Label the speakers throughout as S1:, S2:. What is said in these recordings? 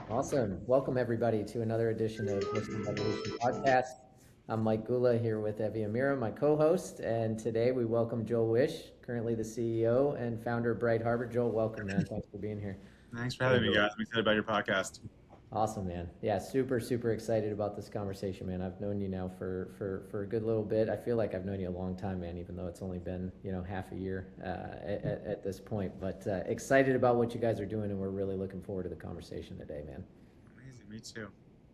S1: Awesome. Welcome, everybody, to another edition of Mission Evolution Podcast. I'm Mike Gula here with Evie Amira, my co host, and today we welcome Joel Wish, currently the CEO and founder of Bright Harbor. Joel, welcome, man. Thanks for being here.
S2: Thanks for having me, guys. I'm excited about your podcast.
S1: Awesome, man. Yeah, super excited about this conversation, man. I've known you now for a good little bit. I feel like I've known you a long time, man, even though it's only been, half a year at this point. But excited about what you guys are doing, and we're really looking forward to the conversation today, man.
S2: Amazing. Me too.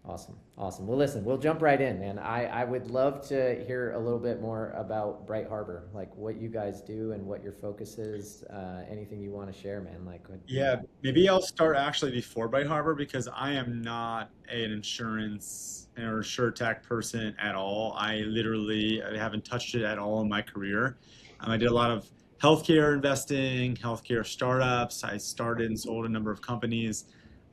S1: Awesome. Well, listen, we'll jump right in, man. I would love to hear a little bit more about Bright Harbor, like what you guys do and what your focus is. Anything you want to share, man?
S2: Yeah, maybe I'll start actually before Bright Harbor because I am not an insurance or tech person at all. I haven't touched it at all in my career. I did a lot of healthcare investing, healthcare startups. I started and sold a number of companies.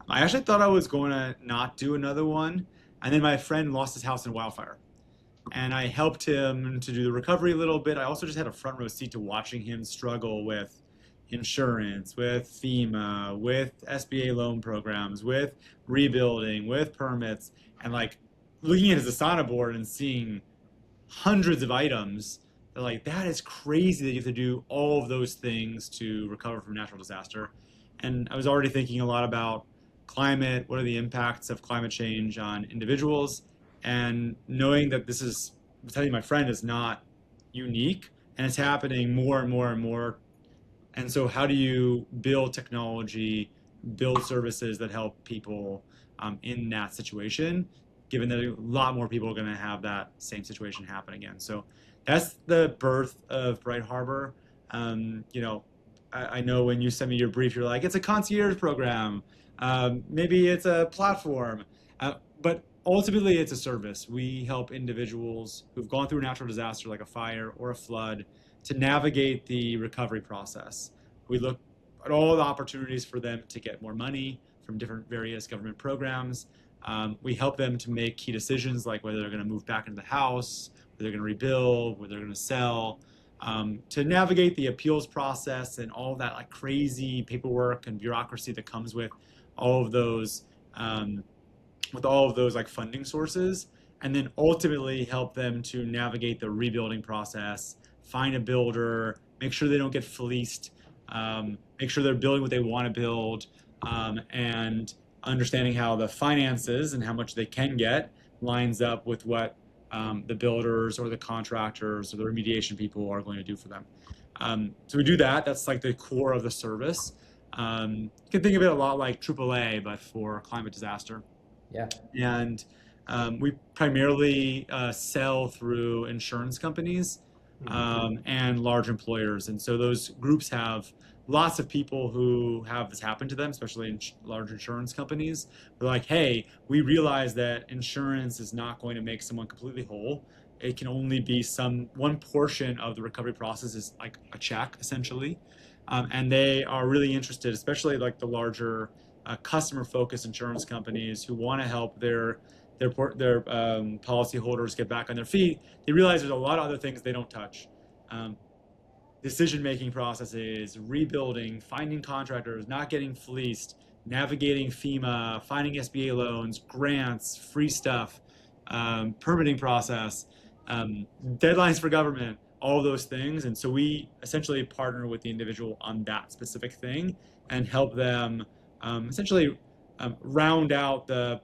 S2: I actually thought I was going to not do another one. And then my friend lost his house in wildfire. And I helped him to do the recovery a little bit. I also just had a front row seat to watching him struggle with insurance, with FEMA, with SBA loan programs, with rebuilding, with permits, and like looking at his Asana board and seeing hundreds of items. Like, that is crazy that you have to do all of those things to recover from natural disaster. And I was already thinking a lot about climate, what are the impacts of climate change on individuals, and knowing that this is, I'm telling you, my friend, is not unique and it's happening more and more and more. And so, how do you build technology, build services that help people in that situation, given that a lot more people are going to have that same situation happen again? So, that's the birth of Bright Harbor. I know when you send me your brief, you're like, it's a concierge program. Maybe it's a platform. But ultimately, it's a service. We help individuals who've gone through a natural disaster like a fire or a flood to navigate the recovery process. We look at all the opportunities for them to get more money from different various government programs. We help them to make key decisions like whether they're going to move back into the house, whether they're going to rebuild, whether they're going to sell, to navigate the appeals process and all that like crazy paperwork and bureaucracy that comes all of those um, with all of those like funding sources, and then ultimately help them to navigate the rebuilding process, find a builder, make sure they don't get fleeced, make sure they're building what they want to build, and understanding how the finances and how much they can get lines up with what the builders or the contractors or the remediation people are going to do for them. So we do that. That's like the core of the service. You can think of it a lot like AAA, but for climate disaster.
S1: Yeah.
S2: And we primarily sell through insurance companies and large employers. And so those groups have lots of people who have this happen to them, especially in large insurance companies. They're like, hey, we realize that insurance is not going to make someone completely whole. It can only be one portion of the recovery process is like a check, essentially. And they are really interested, especially like the larger customer-focused insurance companies who want to help their policyholders get back on their feet. They realize there's a lot of other things they don't touch. Um, Decision-making processes, rebuilding, finding contractors, not getting fleeced, navigating FEMA, finding SBA loans, grants, free stuff, permitting process, deadlines for government, all those things. And so we essentially partner with the individual on that specific thing and help them essentially round out the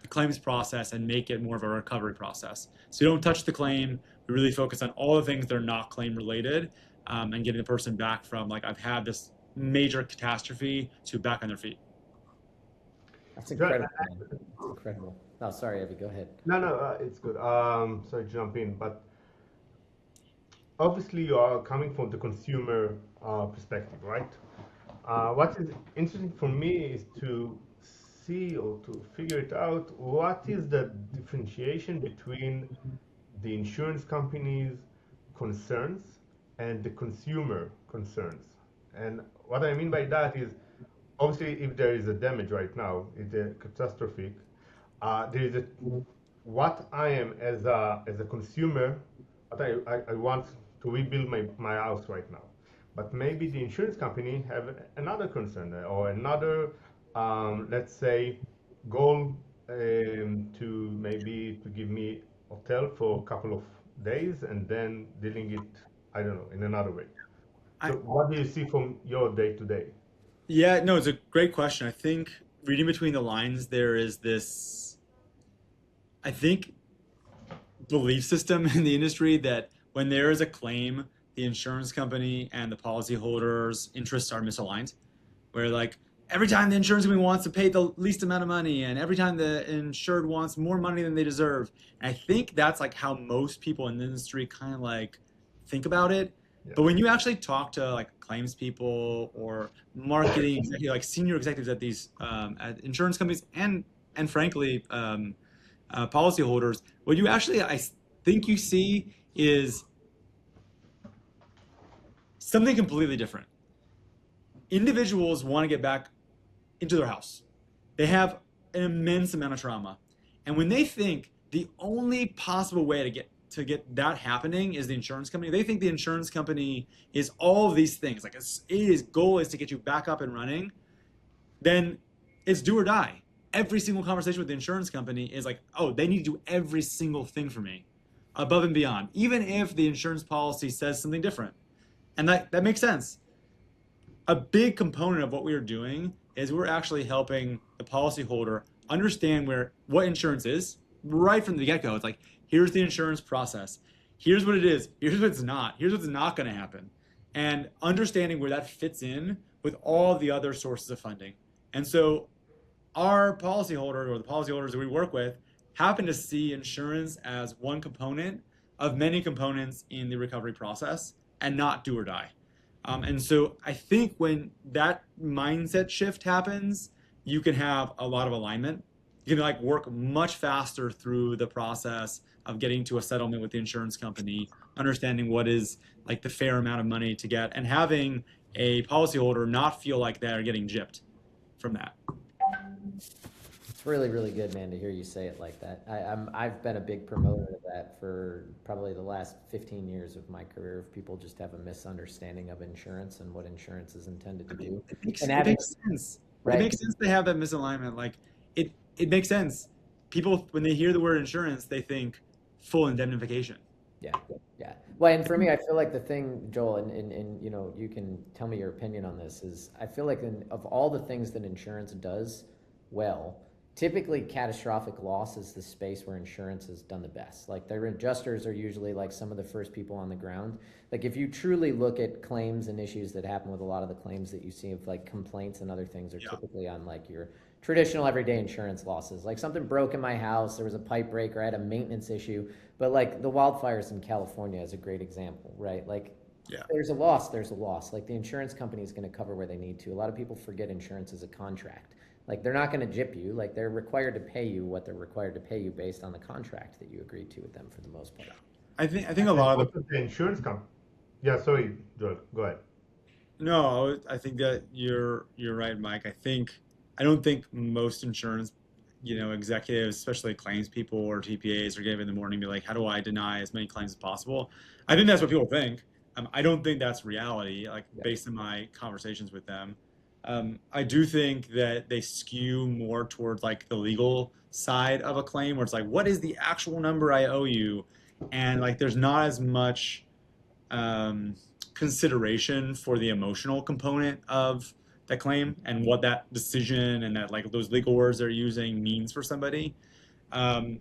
S2: claims process and make it more of a recovery process. So you don't touch the claim. We really focus on all the things that are not claim related, and getting the person back from like, I've had this major catastrophe to back on their feet.
S1: That's incredible, man. That's incredible. Oh, sorry, Evie, go ahead.
S3: No, it's good. Sorry to jump in, but obviously you are coming from the consumer perspective, right? What is interesting for me is to see or to figure it out what is the differentiation between the insurance companies' concerns and the consumer concerns. And what I mean by that is obviously if there is a damage right now, it's a catastrophic. There is a what I am as a consumer, what I want to rebuild my house right now. But maybe the insurance company have another concern or another let's say, goal to maybe to give me hotel for a couple of days and then dealing it, I don't know, in another way. So
S2: I
S3: what do you see from your day to day?
S2: Yeah, no, it's a great question. I think reading between the lines, there is this, I think, belief system in the industry that when there is a claim, the insurance company and the policyholder's interests are misaligned. Where like every time the insurance company wants to pay the least amount of money, and every time the insured wants more money than they deserve. And I think that's like how most people in the industry kind of like think about it.
S3: Yeah.
S2: But when you actually talk to like claims people or marketing executives, like senior executives at these at insurance companies and frankly policyholders, what you actually I think you see is something completely different. Individuals want to get back into their house. They have an immense amount of trauma. And when they think the only possible way to get that happening is the insurance company, they think the insurance company is all of these things. Like its goal is to get you back up and running, then it's do or die. Every single conversation with the insurance company is like, oh, they need to do every single thing for me above and beyond, even if the insurance policy says something different. And that makes sense. A big component of what we are doing is we're actually helping the policyholder understand what insurance is right from the get-go. It's like, here's the insurance process. Here's what it is. Here's what it's not. Here's what's not going to happen. And understanding where that fits in with all the other sources of funding. And so our policyholder or the policyholders that we work with happen to see insurance as one component of many components in the recovery process and not do or die. And so I think when that mindset shift happens, you can have a lot of alignment. You can like work much faster through the process of getting to a settlement with the insurance company, understanding what is like the fair amount of money to get, and having a policyholder not feel like they're getting gypped from that.
S1: It's really, really good, man, to hear you say it like that. I've been a big promoter of that for probably the last 15 years of my career. If people just have a misunderstanding of insurance and what insurance is intended to do,
S2: It makes,
S1: and
S2: it
S1: having,
S2: makes sense. It
S1: right?
S2: makes sense they have that misalignment. Like it makes sense. People, when they hear the word insurance, they think full indemnification.
S1: Yeah, yeah. Well, and for me, I feel like the thing, Joel, and you know, you can tell me your opinion on this, is I feel like of all the things that insurance does well, typically catastrophic loss is the space where insurance has done the best. Like their adjusters are usually like some of the first people on the ground. Like if you truly look at claims and issues that happen with a lot of the claims that you see of like complaints and other things are typically on like your traditional everyday insurance losses. Like something broke in my house, there was a pipe break, or I had a maintenance issue. But like the wildfires in California is a great example, right? Like
S2: Yeah.
S1: there's a loss, there's a loss. Like the insurance company is going to cover where they need to. A lot of people forget insurance is a contract. Like they're not going to gyp you. Like they're required to pay you what they're required to pay you based on the contract that you agreed to with them for the most part.
S2: I think a lot of
S3: The insurance company. Yeah, sorry, Joel, go ahead.
S2: no, I think that you're right, Mike. I don't think most insurance, executives, especially claims people or TPAs, are getting up in the morning and be like, how do I deny as many claims as possible? I think that's what people think. I don't think that's reality, like
S1: Yeah.
S2: based on my conversations with them. I do think that they skew more towards like the legal side of a claim, where it's like, what is the actual number I owe you? And like, there's not as much consideration for the emotional component of that claim and what that decision and that like those legal words they're using means for somebody. Um,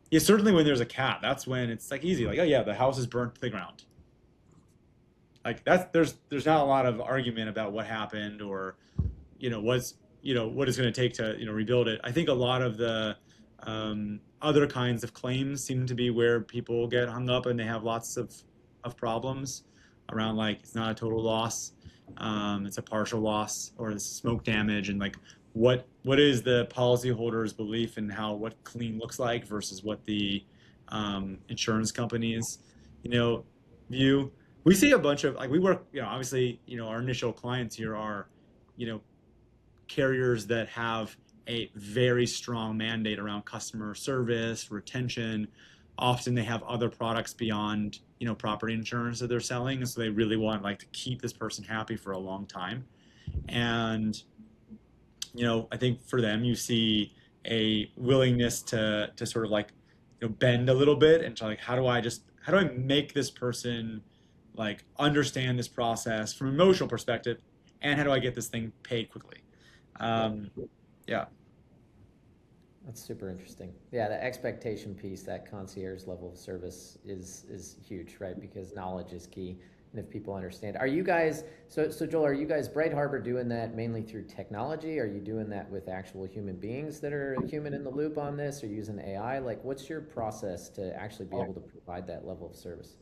S2: yeah, certainly when there's a cat, that's when it's like easy, like, oh yeah, the house is burnt to the ground. Like there's not a lot of argument about what happened or what's what it's going to take to rebuild it. I think a lot of the other kinds of claims seem to be where people get hung up and they have lots of problems around, like it's not a total loss, it's a partial loss, or it's smoke damage, and like what is the policyholder's belief in what clean looks like versus what the insurance companies view. We see a bunch of, like, we work, obviously, our initial clients here are carriers that have a very strong mandate around customer service, retention. Often they have other products beyond property insurance that they're selling, and so they really want like to keep this person happy for a long time. And I think for them, you see a willingness to sort of like, bend a little bit and try like, how do I make this person like understand this process from an emotional perspective, and how do I get this thing paid quickly?
S1: Yeah.
S2: Um, yeah.
S1: That's super interesting. Yeah, the expectation piece, that concierge level of service is huge, right? Because knowledge is key. And if people understand, are you guys, so Joel, are you guys Bright Harbor doing that mainly through technology? Are you doing that with actual human beings that are human in the loop on this, or using AI? Like, what's your process to actually be able to provide that level of service?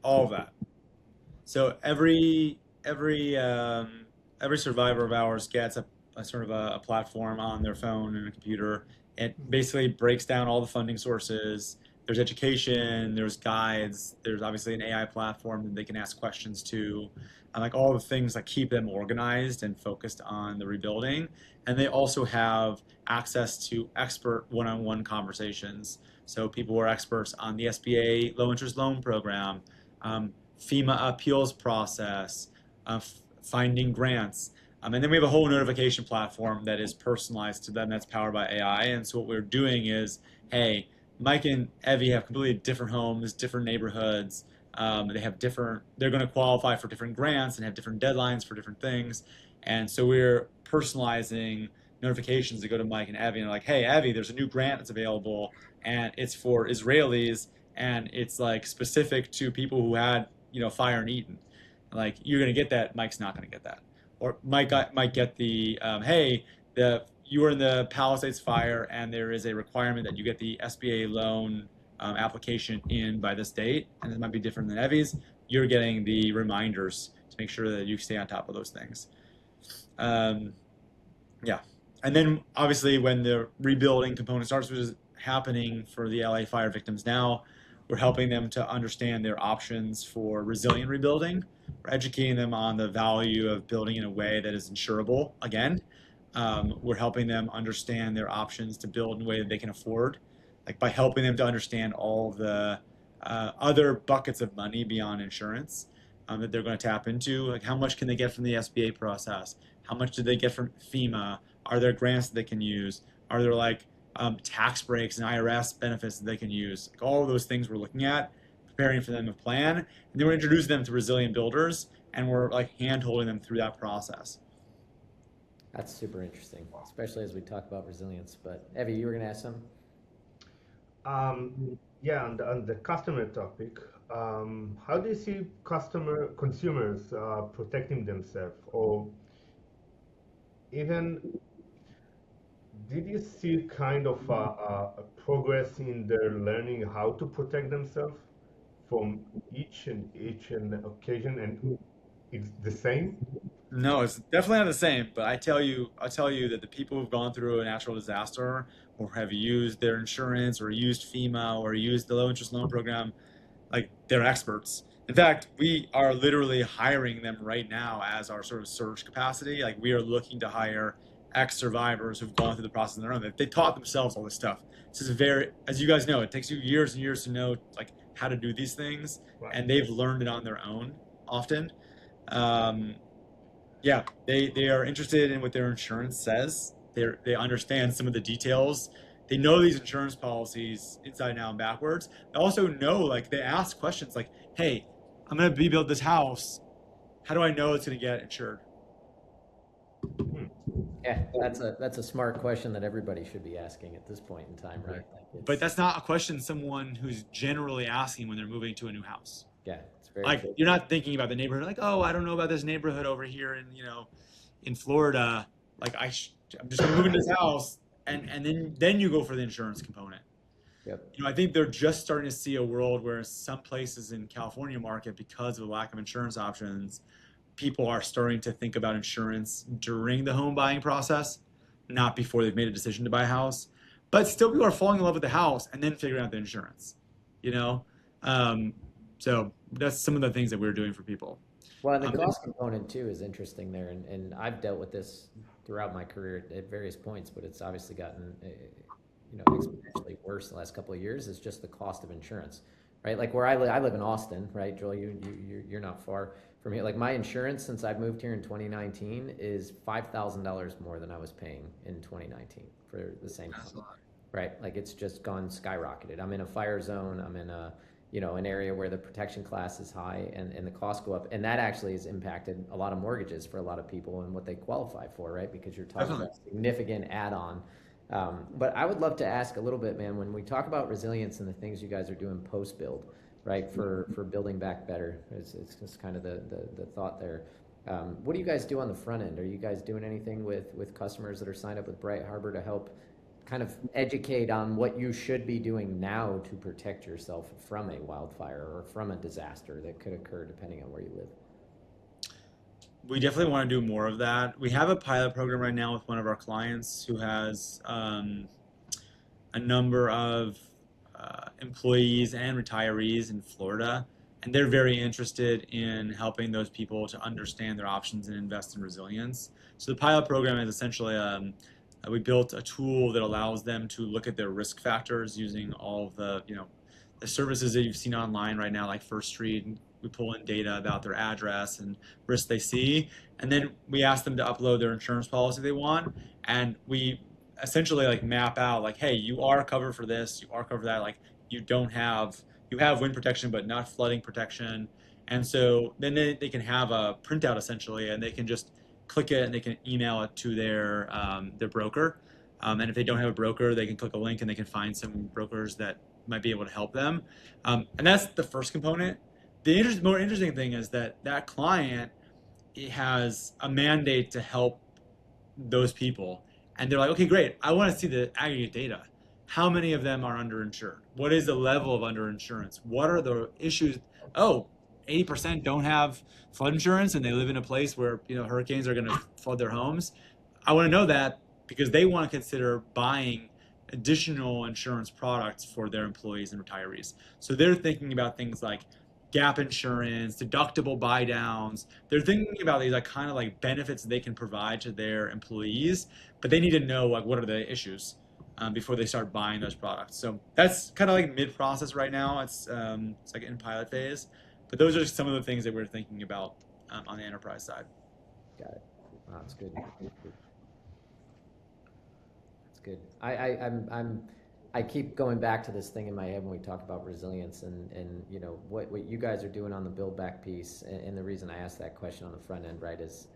S2: All of that. So every survivor of ours gets a sort of a platform on their phone and a computer. It basically breaks down all the funding sources. There's education, there's guides, there's obviously an AI platform that they can ask questions to, and like all the things that keep them organized and focused on the rebuilding. And they also have access to expert one-on-one conversations. So people who are experts on the SBA low interest loan program, FEMA appeals process, finding grants. And then we have a whole notification platform that is personalized to them that's powered by AI. And so what we're doing is, hey, Mike and Evie have completely different homes, different neighborhoods. They're going to qualify for different grants and have different deadlines for different things. And so we're personalizing notifications that go to Mike and Evie and are like, hey, Evie, there's a new grant that's available and it's for Israelis and it's like specific to people who had, fire in Eden. Like you're going to get that. Mike's not going to get that. Or might get the hey, you were in the Palisades fire and there is a requirement that you get the SBA loan application in by this date, and it might be different than Evie's. You're getting the reminders to make sure that you stay on top of those things. Yeah, and then obviously when the rebuilding component starts, which is happening for the LA fire victims now, we're helping them to understand their options for resilient rebuilding. We're educating them on the value of building in a way that is insurable. Again, we're helping them understand their options to build in a way that they can afford, like by helping them to understand all the other buckets of money beyond insurance that they're going to tap into. Like how much can they get from the SBA process? How much do they get from FEMA? Are there grants that they can use? Are there like tax breaks and IRS benefits that they can use? Like all of those things we're looking at, preparing for them to plan, and then we're introducing them to resilient builders, and we're like hand holding them through that process.
S1: That's super interesting, especially as we talk about resilience. But Evie, you were going to ask something?
S3: Yeah, on the customer topic, how do you see consumers protecting themselves, or even did you see kind of a progress in their learning how to protect themselves from each and occasion, and it's the same?
S2: No, it's definitely not the same. But I'll tell you that the people who've gone through a natural disaster or have used their insurance or used FEMA or used the low interest loan program, like they're experts. In fact, we are literally hiring them right now as our sort of surge capacity. Like we are looking to hire ex-survivors who've gone through the process on their own. They taught themselves all this stuff. This is very, as you guys know, it takes you years and years to know like how to do these things,
S3: Right.
S2: and they've learned it on their own often. Um, yeah, they are interested in what their insurance says. They understand some of the details. They know these insurance policies inside and out and backwards. They also know, like, they ask questions like, "Hey, I'm gonna rebuild this house. How do I know it's gonna get insured?"
S3: Hmm.
S1: Yeah, that's a smart question that everybody should be asking at this point in time, right? Like
S2: But
S1: it's,
S2: that's not a question someone who's generally asking when they're moving to a new house.
S1: yeah, it's very
S2: Like,
S1: true.
S2: you're not thinking about the neighborhood. Like, oh, I don't know about this neighborhood over here in in Florida. Like, I'm just gonna move into this house, and then you go for the insurance component.
S1: Yep.
S2: I think they're just starting to see a world where some places in California market, because of the lack of insurance options, people are starting to think about insurance during the home buying process, not before they've made a decision to buy a house. But still, people are falling in love with the house and then figuring out the insurance. You know, um, so that's some of the things that we're doing for people.
S1: Well, and the
S2: Um,
S1: cost component too is interesting there, and I've dealt with this throughout my career at various points, but it's obviously gotten exponentially worse the last couple of years. Is just the cost of insurance, right? Like where I live in Austin, right, Joel? You're not far. from here. Like my insurance since I've moved here in 2019 is $5,000 more than I was paying in 2019 for the same
S2: That's a
S1: home.
S2: lot.
S1: Right? Like it's just gone skyrocketed. I'm in a fire zone. I'm in a, an area where the protection class is high and the costs go up. And that actually has impacted a lot of mortgages for a lot of people and what they qualify for, right? Because you're talking
S2: Definitely.
S1: about significant add-on. But I would love to ask a little bit, man, when we talk about resilience and the things you guys are doing post-build, right, for building back better, it's just kind of the thought there. What do you guys do on the front end? Are you guys doing anything with customers that are signed up with Bright Harbor to help kind of educate on what you should be doing now to protect yourself from a wildfire or from a disaster that could occur depending on where you live?
S2: We definitely want to do more of that. We have a pilot program right now with one of our clients who has a number of employees and retirees in Florida, and they're very interested in helping those people to understand their options and invest in resilience. So the pilot program is essentially we built a tool that allows them to look at their risk factors using all of the the services that you've seen online right now, like First Street. We pull in data about their address and risks they see, and then we ask them to upload their insurance policy they want, and we essentially like map out like, hey, you are covered for this, you are covered for that. Like you have wind protection but not flooding protection, and so then they can have a printout essentially, and they can just click it and they can email it to their broker. And if they don't have a broker, they can click a link and they can find some brokers that might be able to help them. And that's the first component. The more interesting thing is that client has a mandate to help those people. And they're like, okay, great. I want to see the aggregate data. How many of them are underinsured? What is the level of underinsurance? What are the issues? Oh, 80% don't have flood insurance and they live in a place where hurricanes are going to flood their homes. I want to know that because they want to consider buying additional insurance products for their employees and retirees. So they're thinking about things like gap insurance, deductible buy downs. They're thinking about these like kind of like benefits they can provide to their employees, but they need to know like what are the issues before they start buying those products. So that's kind of like mid-process right now. It's like in pilot phase, but those are some of the things that we're thinking about on the enterprise side.
S1: Got it. Wow, that's good. That's good. I keep going back to this thing in my head when we talk about resilience and what you guys are doing on the build back piece. And the reason I asked that question on the front end, right, is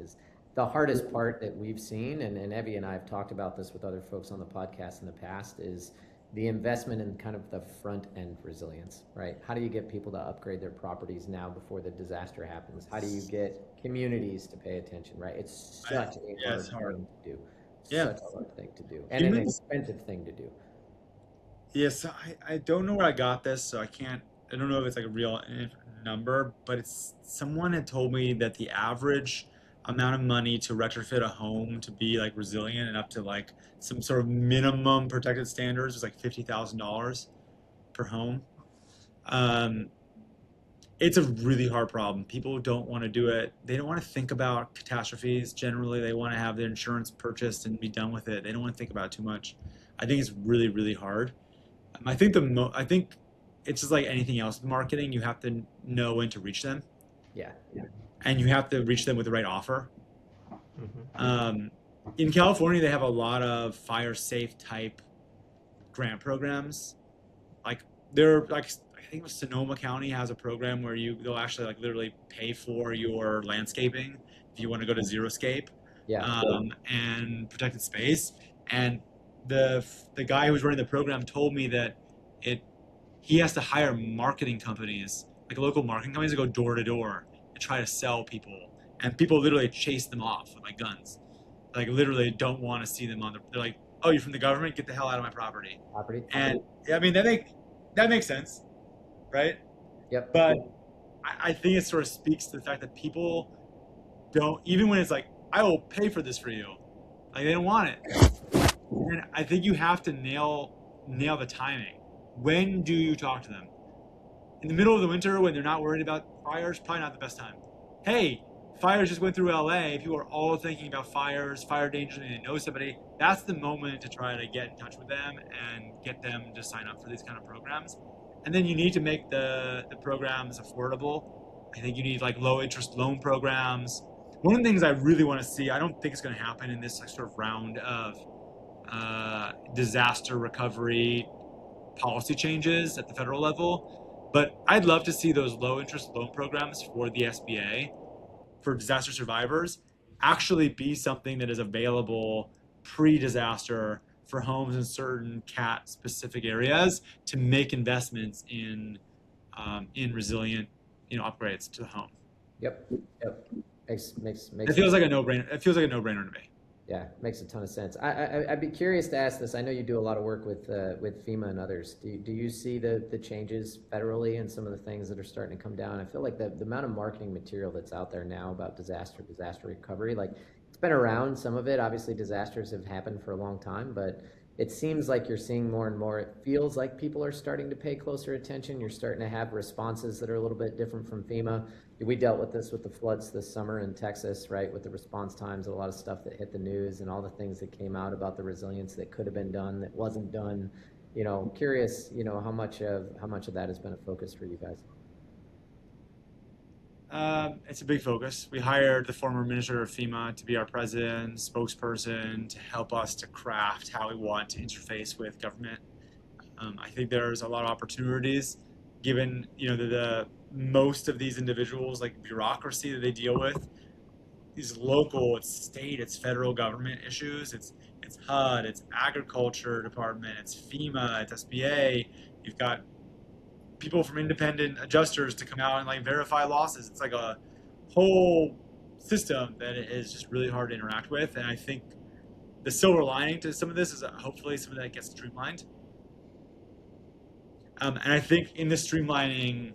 S1: the hardest part that we've seen, and Evie and I have talked about this with other folks on the podcast in the past, is the investment in kind of the front end resilience, right? How do you get people to upgrade their properties now before the disaster happens? How do you get communities to pay attention, right? It's such a hard thing to do. Such a hard thing to do. And an expensive thing to do.
S2: Yes, I don't know where I got this, so I don't know if it's like a real number, but someone had told me that the average amount of money to retrofit a home to be like resilient and up to like some sort of minimum protected standards is like $50,000 per home. It's a really hard problem. People don't want to do it. They don't want to think about catastrophes. Generally, they want to have their insurance purchased and be done with it. They don't want to think about it too much. I think it's really, really hard. I think it's just like anything else in marketing. You have to know when to reach them.
S1: Yeah.
S2: And you have to reach them with the right offer.
S3: Mm-hmm.
S2: In California, they have a lot of fire safe type grant programs. Like they're like, I think Sonoma County has a program where they'll actually like literally pay for your landscaping if you want to go to xeriscape. And protected space. And the guy who's running the program told me that he has to hire marketing companies, like local marketing companies, to go door to door and try to sell people, and people literally chase them off with like guns, like literally don't want to see them they're like, oh, you're from the government, get the hell out of my property. And I mean that makes sense, right?
S1: Yep.
S2: But I think it sort of speaks to the fact that people don't, even when it's like, I will pay for this for you, like they don't want it. And I think you have to nail the timing. When do you talk to them? In the middle of the winter when they're not worried about fires, probably not the best time. Hey, fires just went through LA. People are all thinking about fires, fire dangers, and they know somebody. That's the moment to try to get in touch with them and get them to sign up for these kind of programs. And then you need to make the programs affordable. I think you need like low interest loan programs. One of the things I really want to see, I don't think it's going to happen in this like, sort of round of disaster recovery policy changes at the federal level, but I'd love to see those low interest loan programs for the SBA for disaster survivors actually be something that is available pre-disaster for homes in certain cat specific areas to make investments in resilient upgrades to the home.
S1: Yep. Makes
S2: It feels like a no-brainer. It feels like a no-brainer to me.
S1: Yeah, makes a ton of sense. I'd be curious to ask this. I know you do a lot of work with FEMA and others. Do you see the changes federally and some of the things that are starting to come down? I feel like the amount of marketing material that's out there now about disaster recovery, like it's been around, some of it. Obviously, disasters have happened for a long time, but it seems like you're seeing more and more. It feels like people are starting to pay closer attention. You're starting to have responses that are a little bit different from FEMA. We dealt with this with the floods this summer in Texas, right? With the response times, a lot of stuff that hit the news and all the things that came out about the resilience that could have been done that wasn't done. Curious, how much of that has been a focus for you guys?
S2: It's a big focus. We hired the former administrator of FEMA to be our president, spokesperson, to help us to craft how we want to interface with government. I think there's a lot of opportunities, given the most of these individuals, like bureaucracy that they deal with, these local, it's state, it's federal government issues. It's HUD, it's agriculture department, it's FEMA, it's SBA. You've got people from independent adjusters to come out and like verify losses. It's like a whole system that is just really hard to interact with. And I think the silver lining to some of this is that hopefully some of that gets streamlined. And I think in the streamlining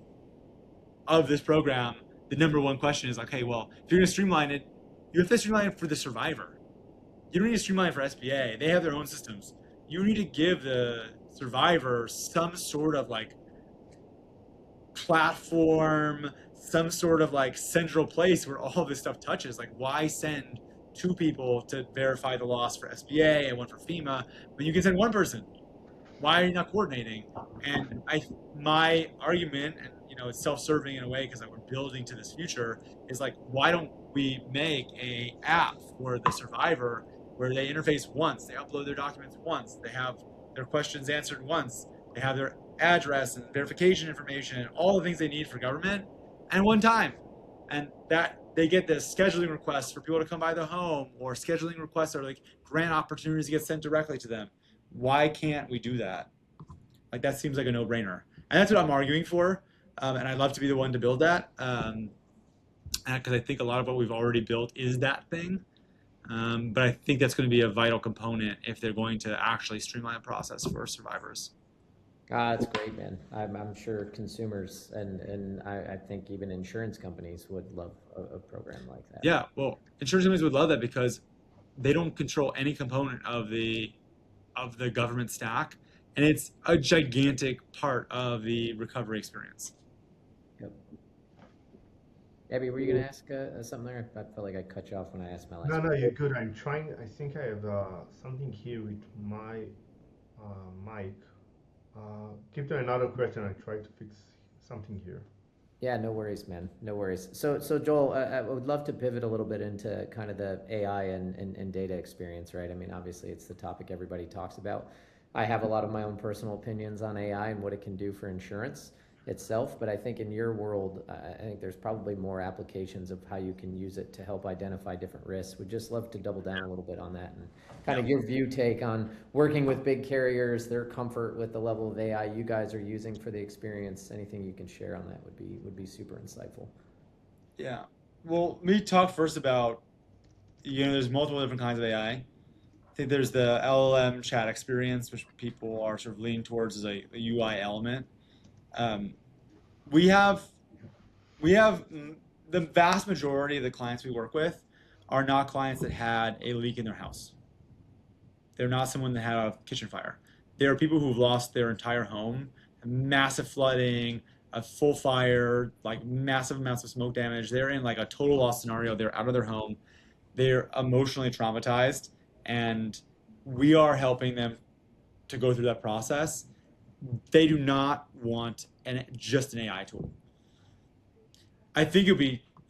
S2: of this program, the number one question is like, hey, well, if you're going to streamline it, you have to streamline it for the survivor. You don't need to streamline it for SBA. They have their own systems. You need to give the survivor some sort of like platform, some sort of like central place where all this stuff touches. Like, why send two people to verify the loss for SBA and one for FEMA when you can send one person? Why are you not coordinating? And my argument, and it's self-serving in a way because we're building to this future, is like, why don't we make a app for the survivor where they interface once, they upload their documents once, they have their questions answered once, they have their address and verification information, and all the things they need for government, and one time, and that they get this scheduling requests for people to come by the home, or scheduling requests or like grant opportunities to get sent directly to them. Why can't we do that? Like, that seems like a no-brainer, and that's what I'm arguing for. And I'd love to be the one to build that, because I think a lot of what we've already built is that thing. But I think that's going to be a vital component if they're going to actually streamline the process for survivors.
S1: That's great, man. I'm sure consumers and I think even insurance companies would love a program like that.
S2: Yeah, well, insurance companies would love that because they don't control any component of the government stack, and it's a gigantic part of the recovery experience.
S1: Yep. Abby, were you going to ask something there? I felt like I cut you off when I asked my last
S3: No,
S1: question.
S3: you're good. I'm trying. I think I have something here with my mic. Keep to another question. I try to fix something here.
S1: Yeah, no worries, man. No worries. So Joel, I would love to pivot a little bit into kind of the AI and data experience, right? I mean, obviously it's the topic everybody talks about. I have a lot of my own personal opinions on AI and what it can do for insurance itself, but I think in your world, I think there's probably more applications of how you can use it to help identify different risks. Would just love to double down a little bit on that and kind of your take on working with big carriers, their comfort with the level of AI you guys are using for the experience. Anything you can share on that would be super insightful.
S2: Yeah. Well, let me talk first about, there's multiple different kinds of AI. I think there's the LLM chat experience, which people are sort of leaning towards as a UI element. We have the vast majority of the clients we work with are not clients that had a leak in their house. They're not someone that had a kitchen fire. They are people who've lost their entire home, massive flooding, a full fire, like massive amounts of smoke damage. They're in like a total loss scenario. They're out of their home. They're emotionally traumatized, and we are helping them to go through that process. They do not want just an AI tool. I think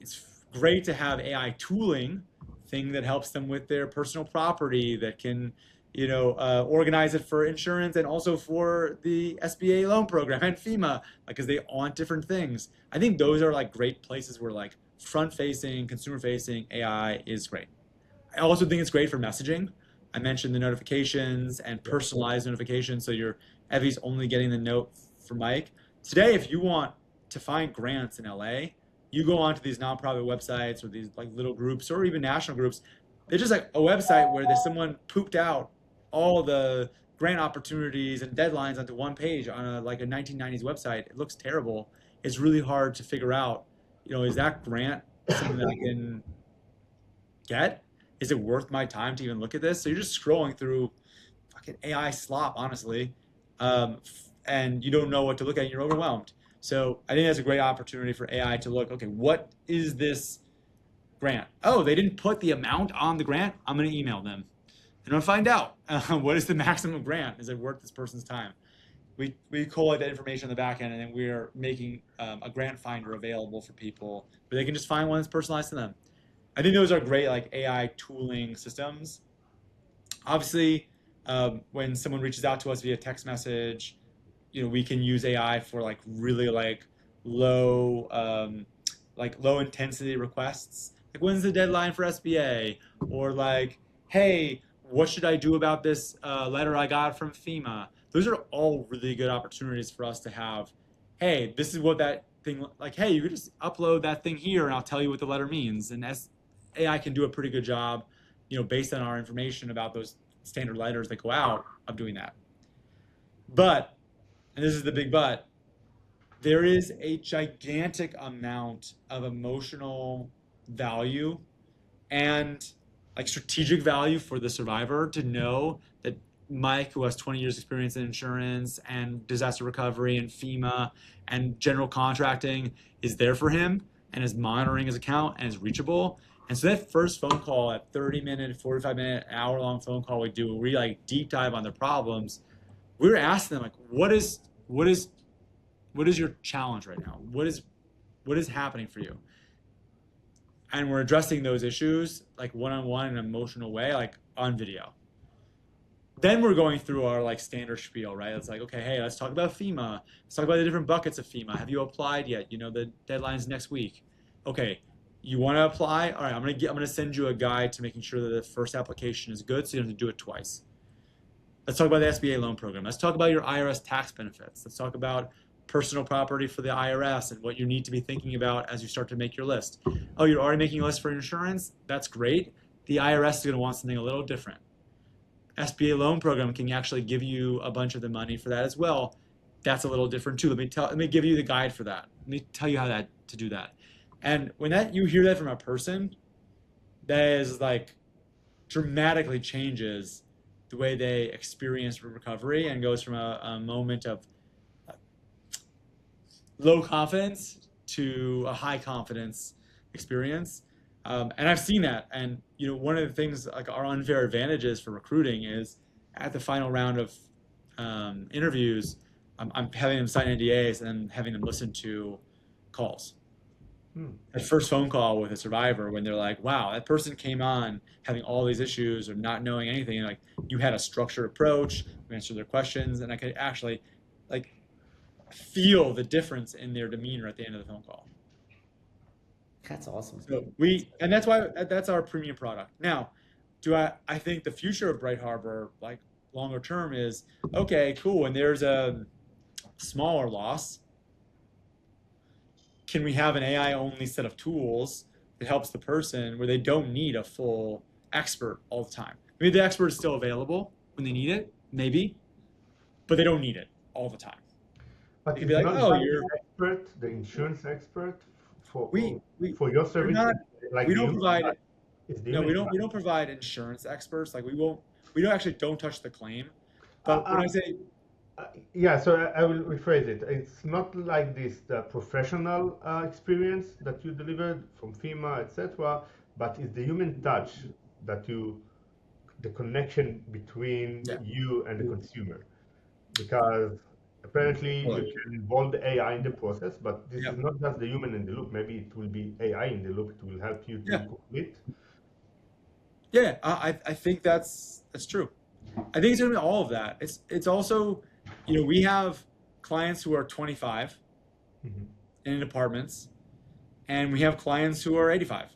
S2: it's great to have AI tooling thing that helps them with their personal property that can, organize it for insurance and also for the SBA loan program and FEMA, like, because they want different things. I think those are like great places where like front facing, consumer facing AI is great. I also think it's great for messaging. I mentioned the notifications and personalized notifications. So Evie's only getting the note for Mike. Today, if you want to find grants in LA, you go onto these nonprofit websites or these like little groups or even national groups. They're just like a website where there's someone pooped out all the grant opportunities and deadlines onto one page on like a 1990s website. It looks terrible. It's really hard to figure out, is that grant something that I can get? Is it worth my time to even look at this? So you're just scrolling through fucking AI slop, honestly, and you don't know what to look at and you're overwhelmed. So I think that's a great opportunity for AI to look, okay, what is this grant? Oh, they didn't put the amount on the grant. I'm going to email them. And I'm going to find out what is the maximum grant? Is it worth this person's time? We collect that information on the back end, and then we're making a grant finder available for people where they can just find one that's personalized to them. I think those are great like AI tooling systems. Obviously, when someone reaches out to us via text message, we can use AI for like really like low intensity requests. Like, when's the deadline for SBA? Or like, hey, what should I do about this letter I got from FEMA? Those are all really good opportunities for us to have. Hey, this is what that thing, like, hey, you could just upload that thing here and I'll tell you what the letter means. And AI can do a pretty good job, based on our information about those standard letters that go out, of doing that. But, and this is the big but, there is a gigantic amount of emotional value and like strategic value for the survivor to know that Mike, who has 20 years experience in insurance and disaster recovery and FEMA and general contracting, is there for him and is monitoring his account and is reachable. And so that first phone call, at 30-minute, 45-minute, hour-long phone call we do, where we like deep dive on their problems, we're asking them like, what is your challenge right now? What is happening for you? And we're addressing those issues like one-on-one in an emotional way, like on video. Then we're going through our like standard spiel, right? It's like, okay, hey, let's talk about FEMA. Let's talk about the different buckets of FEMA. Have you applied yet? The deadline's next week. Okay, you want to apply? All right, I'm gonna send you a guide to making sure that the first application is good, so you don't have to do it twice. Let's talk about the SBA loan program. Let's talk about your IRS tax benefits. Let's talk about personal property for the IRS and what you need to be thinking about as you start to make your list. Oh, you're already making a list for insurance? That's great. The IRS is going to want something a little different. SBA loan program can actually give you a bunch of the money for that as well. That's a little different too. Let me give you the guide for that. Let me tell you how to do that. And when you hear that from a person, that is like dramatically changes the way they experience recovery and goes from a moment of low confidence to a high confidence experience. And I've seen that. And one of the things, like our unfair advantages for recruiting, is at the final round of interviews, I'm having them sign NDAs and having them listen to calls. That first phone call with a survivor, when they're like, wow, that person came on having all these issues or not knowing anything, and like, you had a structured approach, you answered their questions, and I could actually like feel the difference in their demeanor at the end of the phone call.
S1: That's awesome.
S2: So that's our premium product. Now, I think the future of Bright Harbor, like longer term, is okay, cool. When there's a smaller loss, can we have an AI only set of tools that helps the person where they don't need a full expert all the time? Maybe the expert is still available when they need it, maybe, but they don't need it all the time.
S3: But
S2: You'd
S3: it's
S2: be like,
S3: not
S2: oh,
S3: like
S2: you're
S3: the expert, the insurance expert for
S2: we
S3: your service.
S2: not,
S3: like
S2: we don't
S3: you,
S2: provide
S3: is the
S2: no, we
S3: human
S2: don't provide insurance experts. Like we don't touch the claim. But when I say
S3: yeah, so I will rephrase it. It's not like this the professional experience that you delivered from FEMA, etc., but it's the human touch the connection between
S2: yeah.
S3: you and the consumer. Because Apparently, you
S2: Totally.
S3: can involve the AI in the process, but this
S2: Yeah.
S3: is not just the human in the loop. Maybe it will be AI in the loop. It will help you to
S2: Yeah.
S3: complete.
S2: Yeah. I think that's true. I think it's gonna be all of that. It's also, we have clients who are 25
S3: Mhm.
S2: in apartments, and we have clients who are 85.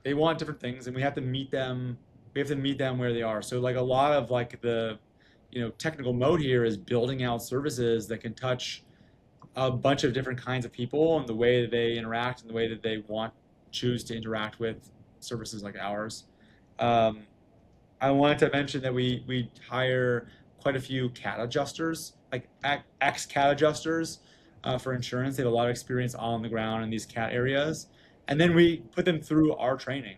S2: They want different things, and we have to meet them. We have to meet them where they are. So like a lot of like the, technical mode here is building out services that can touch a bunch of different kinds of people and the way that they interact and the way that they want choose to interact with services like ours. Um, I wanted to mention that we hire quite a few cat adjusters, like ex cat adjusters, for insurance. They have a lot of experience on the ground in these cat areas, and then we put them through our training.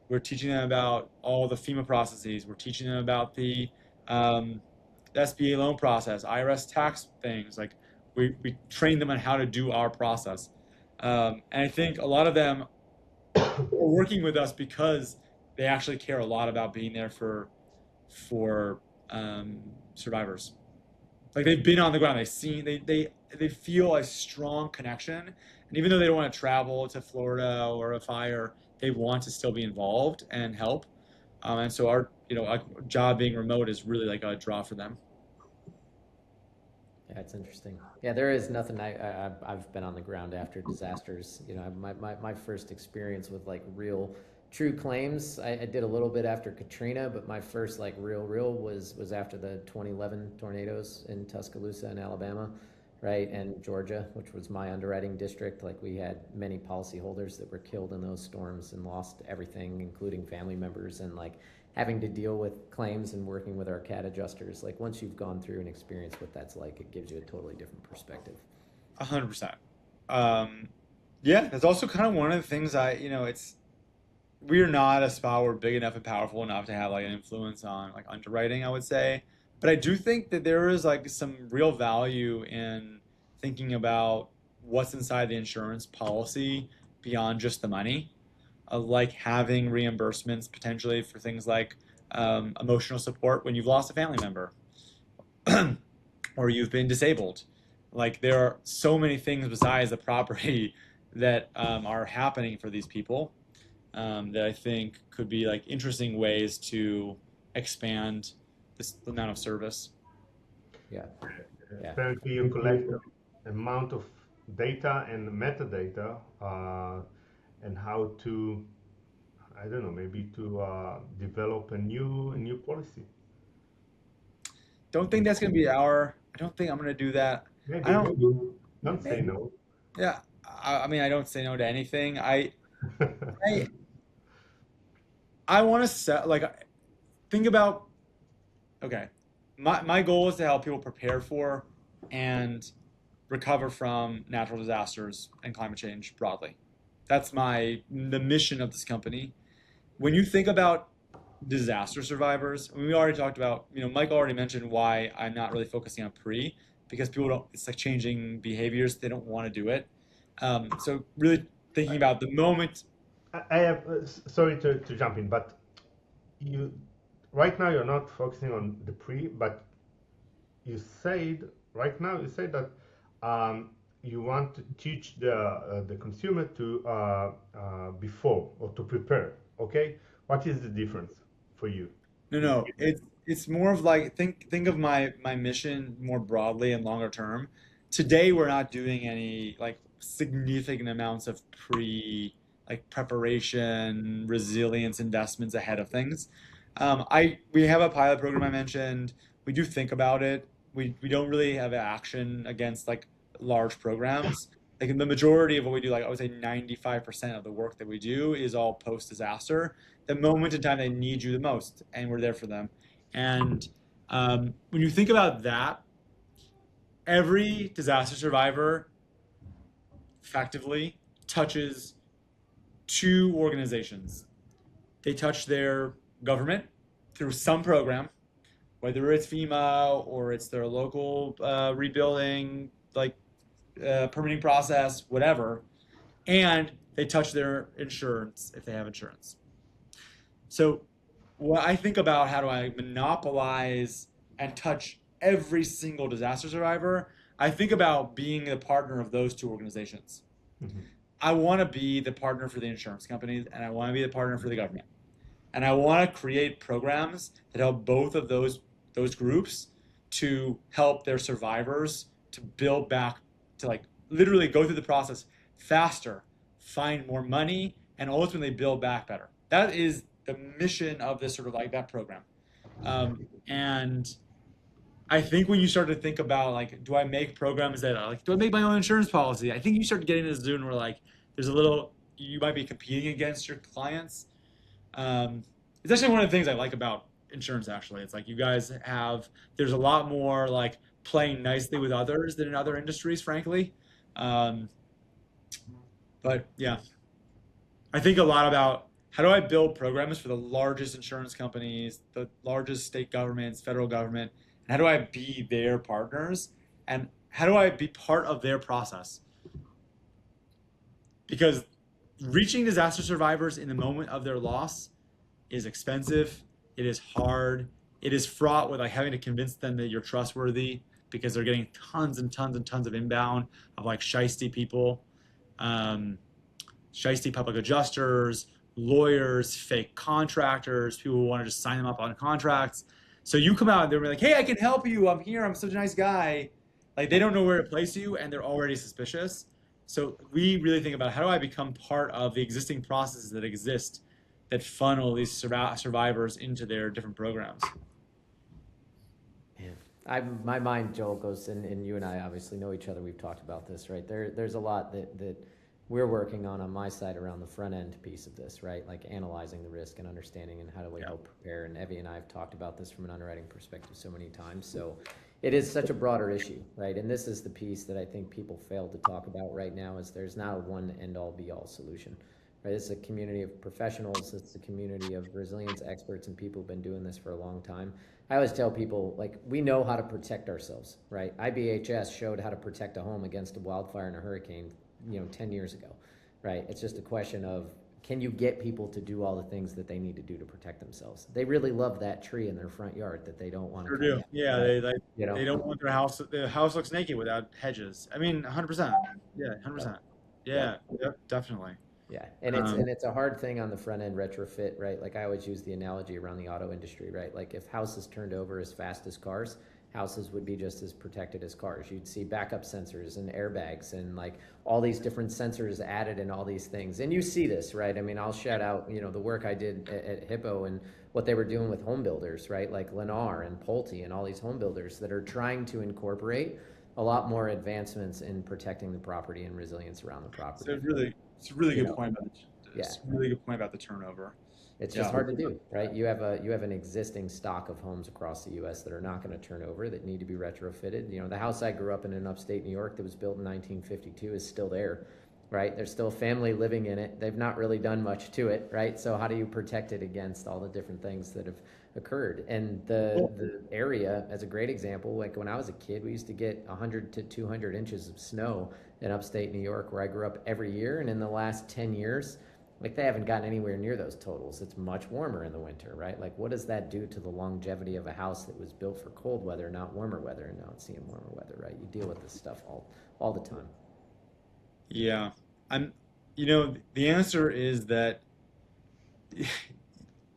S2: We're teaching them about all the FEMA processes. We're teaching them about um, the SBA loan process, IRS tax things. Like we train them on how to do our process, and I think a lot of them are working with us because they actually care a lot about being there for survivors. Like they've been on the ground, they've seen, they feel a strong connection, and even though they don't want to travel to Florida or a fire, they want to still be involved and help. And so our our job being remote is really like a draw for them.
S1: Yeah, it's interesting. Yeah, there is nothing. I've been on the ground after disasters. My first experience with like real, true claims. I did a little bit after Katrina, but my first like real was after the 2011 tornadoes in Tuscaloosa in Alabama, right, and Georgia, which was my underwriting district. Like we had many policyholders that were killed in those storms and lost everything, including family members, and like having to deal with claims and working with our cat adjusters. Like once you've gone through and experienced what that's like, it gives you a totally different perspective.
S2: 100%. Um, yeah, that's also kind of one of the things it's we're not a spa. We're big enough and powerful enough to have like an influence on like underwriting, I would say. But I do think that there is like some real value in thinking about what's inside the insurance policy beyond just the money, like having reimbursements potentially for things like emotional support when you've lost a family member or you've been disabled. Like there are so many things besides the property that are happening for these people, that I think could be like interesting ways to expand this amount of service.
S1: Yeah, yeah.
S3: Apparently, you collect the amount of data and metadata, and how to, I don't know, maybe to develop a new policy.
S2: Don't think that's gonna be our. I don't think I'm gonna do that. I
S3: Maybe,
S2: don't.
S3: maybe. Don't say
S1: Maybe.
S3: no.
S2: Yeah. I mean, I don't say no to anything. I I want to set like think about. Okay, my goal is to help people prepare for and recover from natural disasters and climate change broadly. That's the mission of this company. When you think about disaster survivors, we already talked about, Mike already mentioned why I'm not really focusing on pre, because people don't, it's like changing behaviors. They don't want to do it. So really thinking about the moment.
S3: I have, sorry to jump in, but you right now you're not focusing on the pre, but you said right now you said that you want to teach the consumer to before or to prepare. Okay, what is the difference for you
S2: No, no,
S3: between them?
S2: it's more of like think of my mission more broadly and longer term. Today we're not doing any like significant amounts of preparation, resilience investments ahead of things. We have a pilot program I mentioned. We do think about it. We don't really have action against like large programs. Like in the majority of what we do, like I would say 95% of the work that we do is all post disaster, the moment in time they need you the most, and we're there for them. And when you think about that, every disaster survivor effectively touches two organizations. They touch their government through some program, whether it's FEMA or it's their local rebuilding, like permitting process, whatever, and they touch their insurance if they have insurance. So, what I think about how do I monopolize and touch every single disaster survivor, I think about being a partner of those two organizations.
S3: Mhm.
S2: I want to be the partner for the insurance companies, and I want to be the partner for the government. And I want to create programs that help both of those groups to help their survivors to build back, to like literally go through the process faster, find more money, and ultimately build back better. That is the mission of this sort of like that program. And I think when you start to think about like, do I make programs that are like, do I make my own insurance policy? I think you start getting into this zone where like there's a little, you might be competing against your clients. It's actually one of the things I like about insurance. Actually, it's like you guys have, there's a lot more like playing nicely with others than in other industries, frankly. Um, but yeah, I think a lot about how do I build programs for the largest insurance companies, the largest state governments, federal government, and how do I be their partners, and how do I be part of their process? Because reaching disaster survivors in the moment of their loss is expensive, it is hard, it is fraught with like having to convince them that you're trustworthy because they're getting tons and tons and tons of inbound of like shisty people, shisty public adjusters, lawyers, fake contractors, people who want to just sign them up on contracts. So you come out and they're like, hey, I can help you. I'm here. I'm such a nice guy. Like they don't know where to place you and they're already suspicious. So we really think about how do I become part of the existing processes that exist that funnel these survivors into their different programs.
S1: Man, my mind, Joel, goes, and you and I obviously know each other. We've talked about this, right? There's a lot that we're working on my side around the front end piece of this, right? Like analyzing the risk and understanding and how do we help prepare. And Evie and I have talked about this from an underwriting perspective so many times. So it is such a broader issue, right? And this is the piece that I think people fail to talk about right now is there's not a one end all be all solution, right? It's a community of professionals. It's a community of resilience experts and people who've been doing this for a long time. I always tell people, like, we know how to protect ourselves, right? IBHS showed how to protect a home against a wildfire and a hurricane, 10 years ago, right? It's just a question of, can you get people to do all the things that they need to do to protect themselves? They really love that tree in their front yard that they don't want to
S2: Sure do. Yeah,
S1: right?
S2: they don't want their house looks naked without hedges. I mean, 100%. Yeah, 100%. Yeah, yep, definitely.
S1: Yeah, and it's a hard thing on the front end retrofit, right? Like I always use the analogy around the auto industry, right? Like if houses turned over as fast as cars, houses would be just as protected as cars. You'd see backup sensors and airbags and like all these different sensors added in all these things. And you see this, right? I mean, I'll shout out, the work I did at Hippo and what they were doing with home builders, right? Like Lennar and Pulte and all these home builders that are trying to incorporate a lot more advancements in protecting the property and resilience around the property.
S2: So it's a really good point about really good point about the turnover.
S1: It's just hard to do, right? You have an existing stock of homes across the U.S. that are not going to turn over, that need to be retrofitted. The house I grew up in upstate New York that was built in 1952 is still there, right? There's still a family living in it. They've not really done much to it, right? So how do you protect it against all the different things that have occurred? And the area, as a great example, like when I was a kid, we used to get 100 to 200 inches of snow in upstate New York where I grew up every year. And in the last 10 years, like they haven't gotten anywhere near those totals. It's much warmer in the winter, right? Like what does that do to the longevity of a house that was built for cold weather, not warmer weather? And now it's seeing warmer weather, right? You deal with this stuff all the time.
S2: Yeah. The answer is that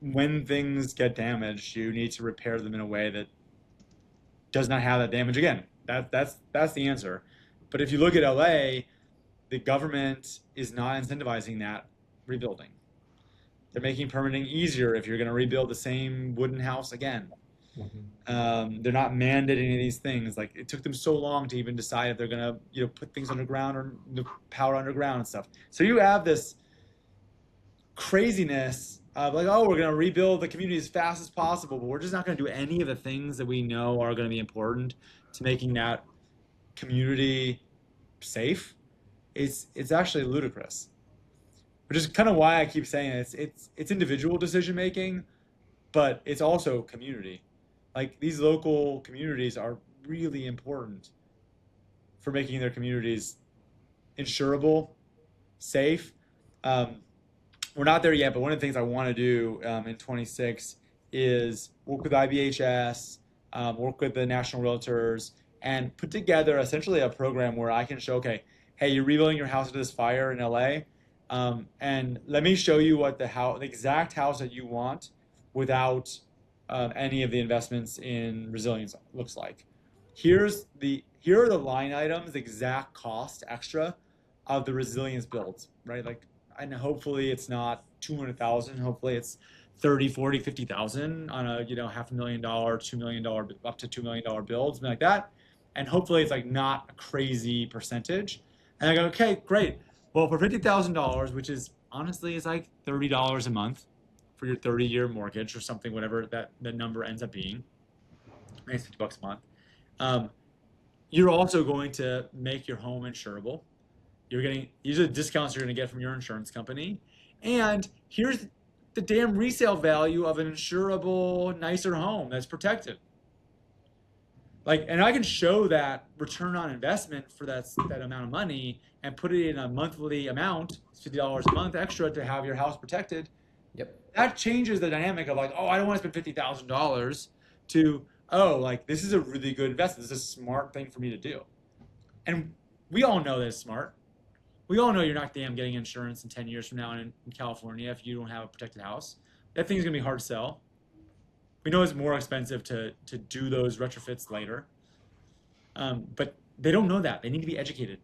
S2: when things get damaged, you need to repair them in a way that does not have that damage again. That's the answer. But if you look at LA, the government is not incentivizing that rebuilding. They're making permitting easier if you're going to rebuild the same wooden house again.
S3: Mm-hmm.
S2: They're not mandating any of these things. Like it took them so long to even decide if they're going to put things underground or power underground and stuff. So you have this craziness of like, oh, we're going to rebuild the community as fast as possible, but we're just not going to do any of the things that we know are going to be important to making that community safe. It's actually ludicrous, which is kind of why I keep saying it's individual decision making, but it's also community. Like these local communities are really important for making their communities insurable, safe. We're not there yet, but one of the things I want to do in 26 is work with IBHS, work with the national realtors, and put together essentially a program where I can show, okay, hey, you're rebuilding your house after this fire in LA, and let me show you what the exact house that you want without any of the investments in resilience looks like. Here are the line items, the exact cost extra of the resilience builds, right? Like, and hopefully it's not 200,000. Hopefully it's 30, 40, 50,000 on a, $500,000, $2 million, up to $2 million build, something like that. And hopefully it's like not a crazy percentage. And I go, okay, great. Well, for $50,000, which is honestly is like $30 a month for your 30-year mortgage or something, whatever that number ends up being, maybe it's $50 a month. You're also going to make your home insurable. You're getting, these are the discounts you're going to get from your insurance company. And here's the damn resale value of an insurable, nicer home that's protected. Like, and I can show that return on investment for that amount of money and put it in a monthly amount, $50 a month extra to have your house protected.
S1: Yep.
S2: That changes the dynamic of like, oh, I don't want to spend $50,000 to, oh, like this is a really good investment. This is a smart thing for me to do. And we all know that it's smart. We all know you're not damn getting insurance in 10 years from now in California if you don't have a protected house. That thing's gonna be hard to sell. We know it's more expensive to do those retrofits later. But they don't know that. They need to be educated.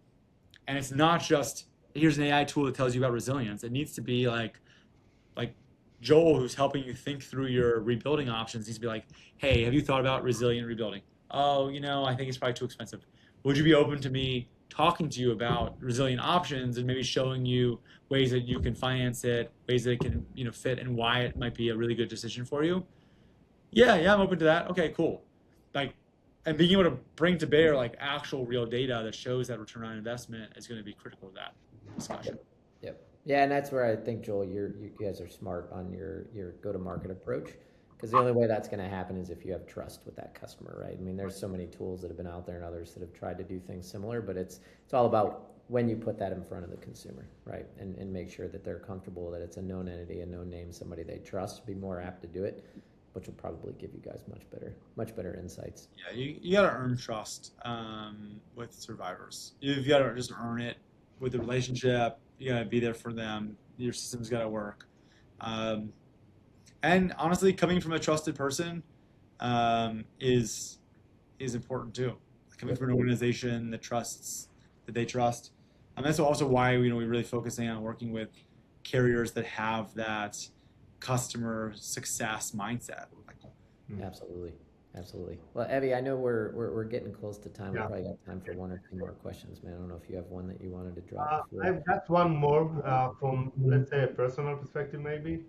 S2: And it's not just, here's an AI tool that tells you about resilience. It needs to be like Joel, who's helping you think through your rebuilding options, needs to be like, hey, have you thought about resilient rebuilding? Oh, I think it's probably too expensive. Would you be open to me talking to you about resilient options and maybe showing you ways that you can finance it, ways that it can, fit, and why it might be a really good decision for you? Yeah, I'm open to that. Okay, cool. Like, and being able to bring to bear like actual real data that shows that return on investment is going to be critical to that discussion.
S1: Yep. Yeah, and that's where I think, Joel, you guys are smart on your go-to-market approach, because the only way that's going to happen is if you have trust with that customer, right? I mean, there's so many tools that have been out there and others that have tried to do things similar, but it's all about when you put that in front of the consumer, right? And make sure that they're comfortable that it's a known entity, a known name, somebody they trust, be more apt to do it, which will probably give you guys much better insights.
S2: Yeah, you got to earn trust with survivors. You've got to just earn it with the relationship. You got to be there for them. Your system's got to work. And honestly, coming from a trusted person is important too. Coming from an organization that they trust. And that's also why we're really focusing on working with carriers that have that customer success mindset.
S1: Absolutely. Well, Evie, I know we're getting close to time.
S3: Yeah.
S1: We probably got time for one or two more questions, man. I don't know if you have one that you wanted to drop.
S3: I've got one more from, let's say, a personal perspective, maybe.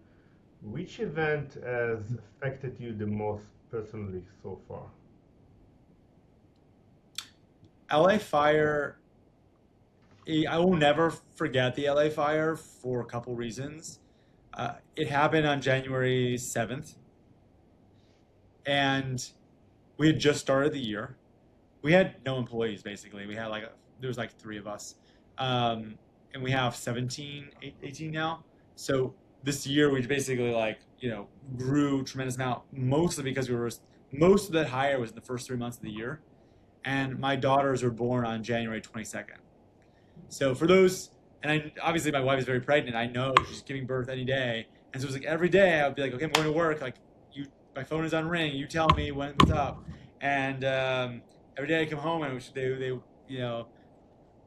S3: Which event has affected you the most personally so far?
S2: LA Fire, I will never forget the LA Fire for a couple reasons. It happened on January 7th, and we had just started the year. We had no employees, basically. We had there was like 3 of us. And we have 18 now. So this year we basically grew a tremendous amount, mostly because most of that hire was in the first 3 months of the year. And my daughters were born on January 22nd. So for those, and obviously my wife is very pregnant. I know she's giving birth any day. And so it was like every day I would be like, okay, I'm going to work. My phone is on ring. You tell me what's up. And every day I come home and they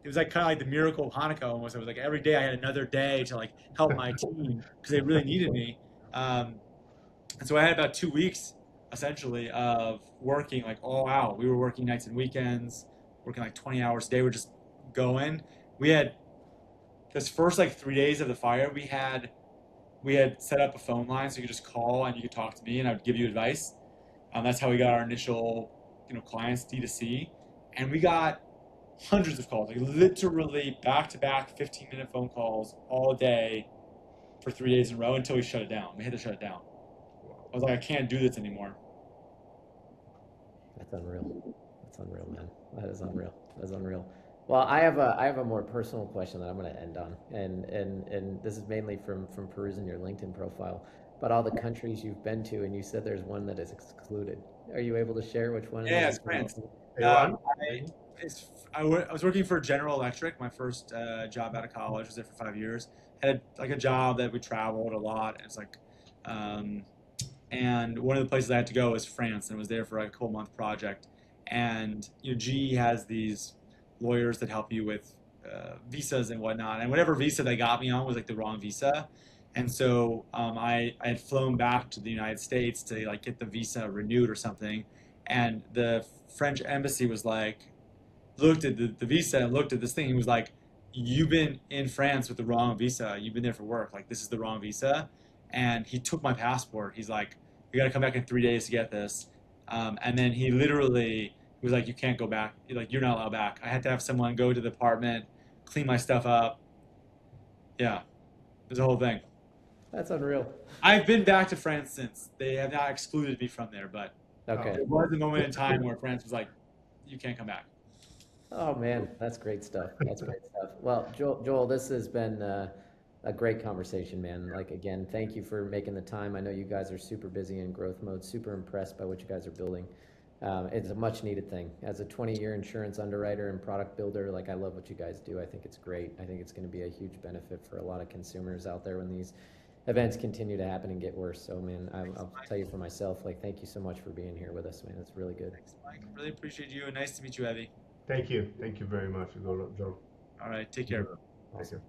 S2: it was like kind of like the miracle of Hanukkah almost. It was like every day I had another day to help my team because they really needed me. And so I had about 2 weeks essentially of working all out. We were working nights and weekends, working 20 hours a day. We're just going. We had this first 3 days of the fire. We had set up a phone line so you could just call and you could talk to me and I would give you advice. That's how we got our initial clients, D2C, and we got hundreds of calls, literally back-to-back 15-minute phone calls all day for 3 days in a row until we shut it down. We had to shut it down. I was like, I can't do this anymore.
S1: That's unreal, man. That is unreal. Well, I have a more personal question that I'm going to end on, and this is mainly from perusing your LinkedIn profile. about all the countries you've been to, and you said there's one that is excluded. Are you able to share which one?
S2: Yeah, it's France.
S3: Taiwan?
S2: I was working for General Electric. My first job out of college. Was there for 5 years. Had like a job that we traveled a lot. It's like, and one of the places I had to go was France, and was there for a couple month project. And GE has these lawyers that help you with visas and whatnot. And whatever visa they got me on was like the wrong visa. And so I had flown back to the United States to like get the visa renewed or something. And the French embassy was like, looked at the visa and looked at this thing. He was like, you've been in France with the wrong visa. You've been there for work. Like, this is the wrong visa. And he took my passport. He's like, you got to come back in 3 days to get this. And then he was like, you can't go back. Like, you're not allowed back. I had to have someone go to the apartment, clean my stuff up. Yeah, it was a whole thing.
S1: That's unreal.
S2: I've been back to France since. They have not excluded me from there, but
S1: Okay.
S2: there was a moment in time where France was like, you can't come back.
S1: Oh man, that's great stuff. That's great stuff. Well, Joel, this has been a great conversation, man. Like, again, thank you for making the time. I know you guys are super busy in growth mode, super impressed by what you guys are building. It's a much needed thing. As a 20-year insurance underwriter and product builder, like, I love what you guys do. I think it's great. I think it's going to be a huge benefit for a lot of consumers out there when these events continue to happen and get worse. So, man, I'll tell you for myself, like, thank you so much for being here with us, man. It's really good.
S2: Thanks, Mike. Really appreciate you, and nice to meet you, Evie.
S3: Thank you very much, Joel.
S2: All right, take care.
S3: Thank you.